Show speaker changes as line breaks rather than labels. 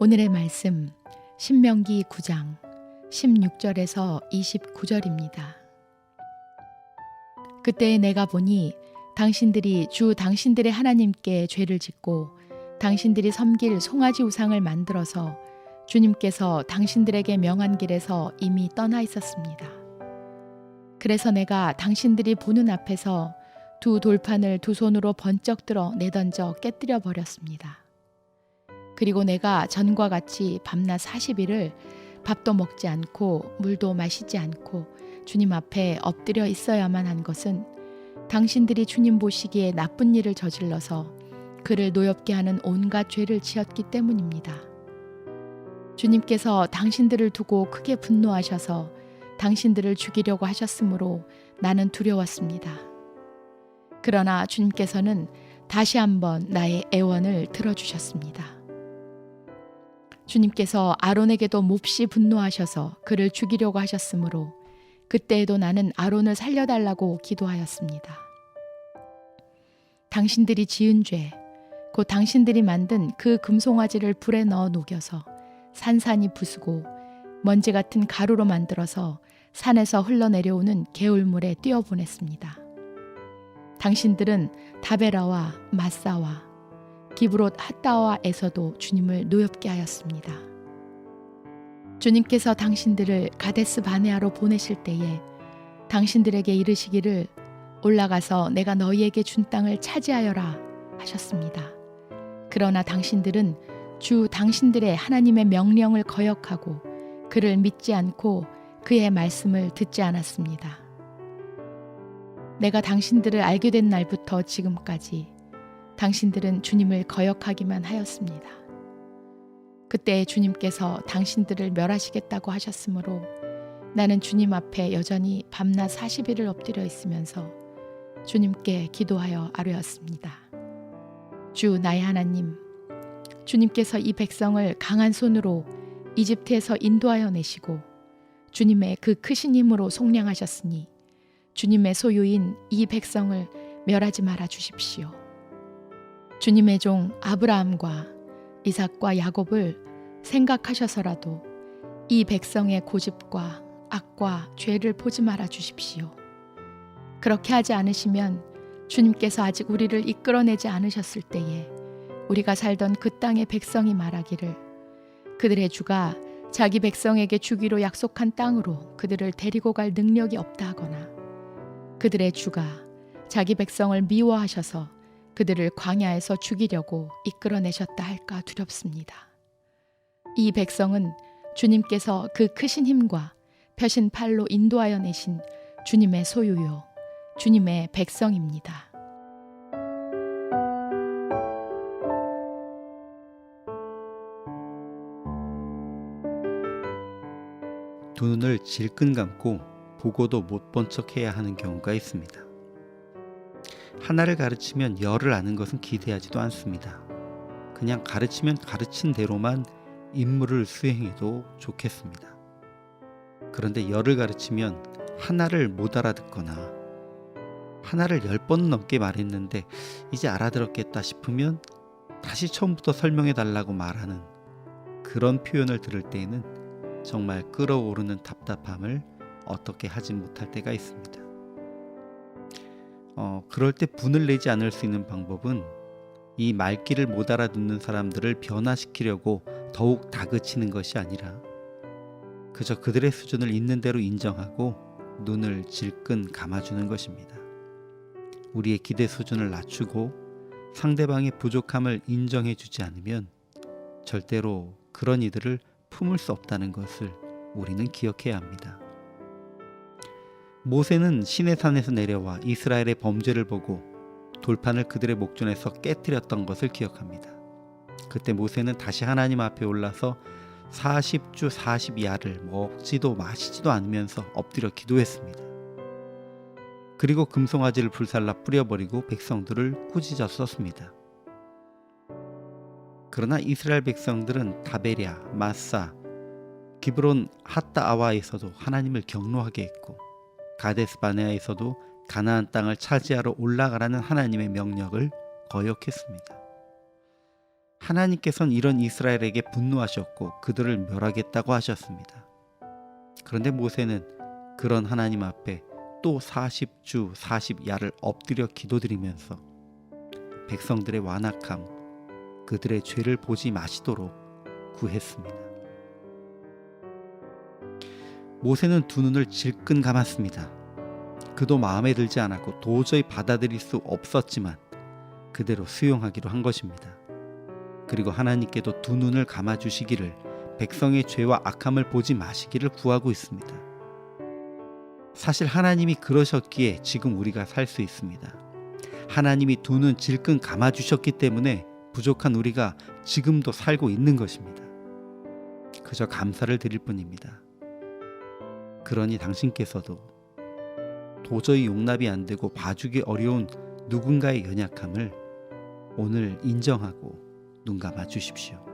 오늘의 말씀 신명기 9장 16절에서 29절입니다. 그때 내가 보니 당신들이 주 당신들의 하나님께 죄를 짓고 당신들이 섬길 송아지 우상을 만들어서 주님께서 당신들에게 명한 길에서 이미 떠나 있었습니다. 그래서 내가 당신들이 보는 앞에서 두 돌판을 두 손으로 번쩍 들어 내던져 깨뜨려 버렸습니다. 그리고 내가 전과 같이 밤낮 40일을 밥도 먹지 않고 물도 마시지 않고 주님 앞에 엎드려 있어야만 한 것은 당신들이 주님 보시기에 나쁜 일을 저질러서 그를 노엽게 하는 온갖 죄를 지었기 때문입니다. 주님께서 당신들을 두고 크게 분노하셔서 당신들을 죽이려고 하셨으므로 나는 두려웠습니다. 그러나 주님께서는 다시 한번 나의 애원을 들어주셨습니다. 주님께서 아론에게도 몹시 분노하셔서 그를 죽이려고 하셨으므로 그때에도 나는 아론을 살려달라고 기도하였습니다. 당신들이 지은 죄, 곧 당신들이 만든 그 금송아지를 불에 넣어 녹여서 산산이 부수고 먼지 같은 가루로 만들어서 산에서 흘러내려오는 개울물에 띄어보냈습니다. 당신들은 다베라와 마사와 기브롯 핫다와에서도 주님을 노엽게 하였습니다. 주님께서 당신들을 가데스 바네아로 보내실 때에 당신들에게 이르시기를 올라가서 내가 너희에게 준 땅을 차지하여라 하셨습니다. 그러나 당신들은 주 당신들의 하나님의 명령을 거역하고 그를 믿지 않고 그의 말씀을 듣지 않았습니다. 내가 당신들을 알게 된 날부터 지금까지 당신들은 주님을 거역하기만 하였습니다. 그때 주님께서 당신들을 멸하시겠다고 하셨으므로 나는 주님 앞에 여전히 밤낮 40일을 엎드려 있으면서 주님께 기도하여 아뢰었습니다. 주 나의 하나님, 주님께서 이 백성을 강한 손으로 이집트에서 인도하여 내시고 주님의 그 크신 힘으로 속량하셨으니 주님의 소유인 이 백성을 멸하지 말아 주십시오. 주님의 종 아브라함과 이삭과 야곱을 생각하셔서라도 이 백성의 고집과 악과 죄를 보지 말아 주십시오. 그렇게 하지 않으시면 주님께서 아직 우리를 이끌어내지 않으셨을 때에 우리가 살던 그 땅의 백성이 말하기를 그들의 주가 자기 백성에게 주기로 약속한 땅으로 그들을 데리고 갈 능력이 없다 하거나 그들의 주가 자기 백성을 미워하셔서 그들을 광야에서 죽이려고 이끌어내셨다 할까 두렵습니다. 이 백성은 주님께서 그 크신 힘과 펴신 팔로 인도하여 내신 주님의 소유요, 주님의 백성입니다.
두 눈을 질끈 감고 보고도 못 본 척해야 하는 경우가 있습니다. 하나를 가르치면 열을 아는 것은 기대하지도 않습니다. 그냥 가르치면 가르친 대로만 임무를 수행해도 좋겠습니다. 그런데 열을 가르치면 하나를 못 알아듣거나 하나를 10번 넘게 말했는데 이제 알아들었겠다 싶으면 다시 처음부터 설명해 달라고 말하는 그런 표현을 들을 때에는 정말 끓어오르는 답답함을 어떻게 하지 못할 때가 있습니다. 그럴 때 분을 내지 않을 수 있는 방법은 이 말귀를 못 알아듣는 사람들을 변화시키려고 더욱 다그치는 것이 아니라 그저 그들의 수준을 있는 대로 인정하고 눈을 질끈 감아주는 것입니다. 우리의 기대 수준을 낮추고 상대방의 부족함을 인정해주지 않으면 절대로 그런 이들을 품을 수 없다는 것을 우리는 기억해야 합니다. 모세는 시내산에서 내려와 이스라엘의 범죄를 보고 돌판을 그들의 목전에서 깨뜨렸던 것을 기억합니다. 그때 모세는 다시 하나님 앞에 올라서 40주 40야를 먹지도 마시지도 않으면서 엎드려 기도했습니다. 그리고 금송아지를 불살라 뿌려버리고 백성들을 꾸짖었었습니다. 그러나 이스라엘 백성들은 다베랴, 마사, 기브론 핫다아와에서도 하나님을 경노하게 했고 가데스 바네아에서도 가나안 땅을 차지하러 올라가라는 하나님의 명령을 거역했습니다. 하나님께서는 이런 이스라엘에게 분노하셨고 그들을 멸하겠다고 하셨습니다. 그런데 모세는 그런 하나님 앞에 또 40주 40야를 엎드려 기도드리면서 백성들의 완악함, 그들의 죄를 보지 마시도록 구했습니다. 모세는 두 눈을 질끈 감았습니다. 그도 마음에 들지 않았고 도저히 받아들일 수 없었지만 그대로 수용하기로 한 것입니다. 그리고 하나님께도 두 눈을 감아주시기를, 백성의 죄와 악함을 보지 마시기를 구하고 있습니다. 사실 하나님이 그러셨기에 지금 우리가 살 수 있습니다. 하나님이 두 눈 질끈 감아주셨기 때문에 부족한 우리가 지금도 살고 있는 것입니다. 그저 감사를 드릴 뿐입니다. 그러니 당신께서도 도저히 용납이 안 되고 봐주기 어려운 누군가의 연약함을 오늘 인정하고 눈 감아 주십시오.